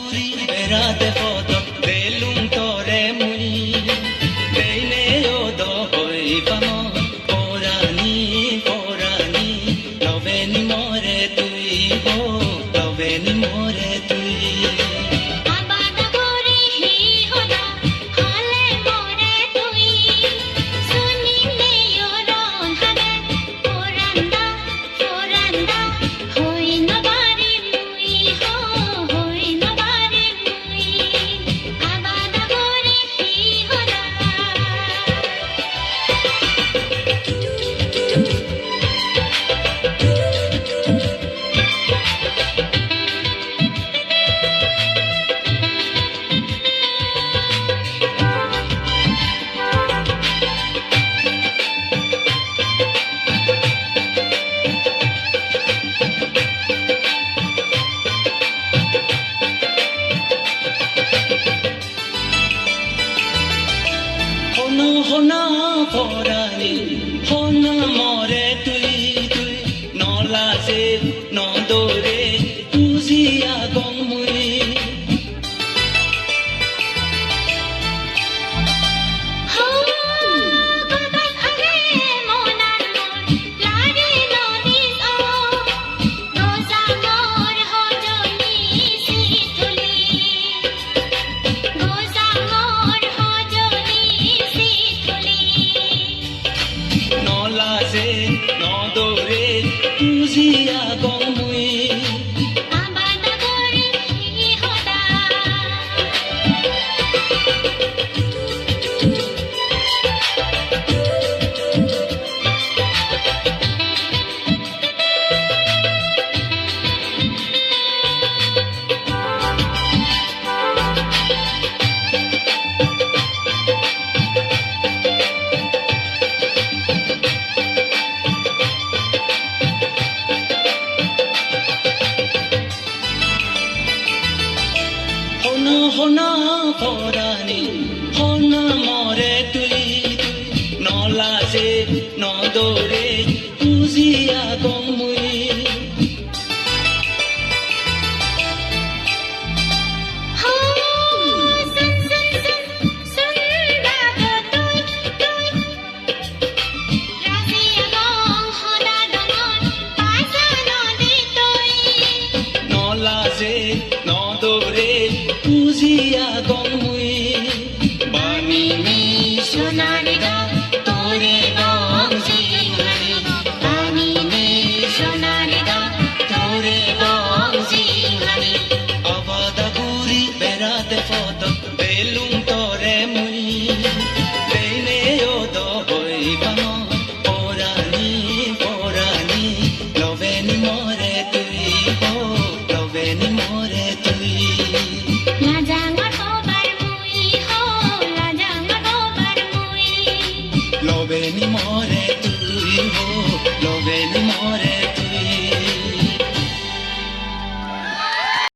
ঘুরি বেড়াতে পদ বেলুম তরে মুই বেইনে ও দই পাম পরানি পরানি লবেনি মরে তুই হো লবেনি মরে তুই হনা পরানি হনা মরে তুই তুই নলাজে নদরে তুজিয়া গমুই নদরে তুজিয়া গমুই হনা পরানি হনা মরে তুই তুই নলাজে নদরে তুজিয়া গমুই নলাজে নদরে তুজিয়া গমুই বামিনী সোনার গা তোরে রং জিহানি বামিনী সোনার গা তোরে রং জিহানি আবাদা ঘুরি বেড়াতে পদ বেলুম তরে মুই বেইনে ও দই পাম পরানি পরানি লবেনি মরে তুই হো লবেনি মরে তুই লবেনি মরে তুই হো লবেনি মরে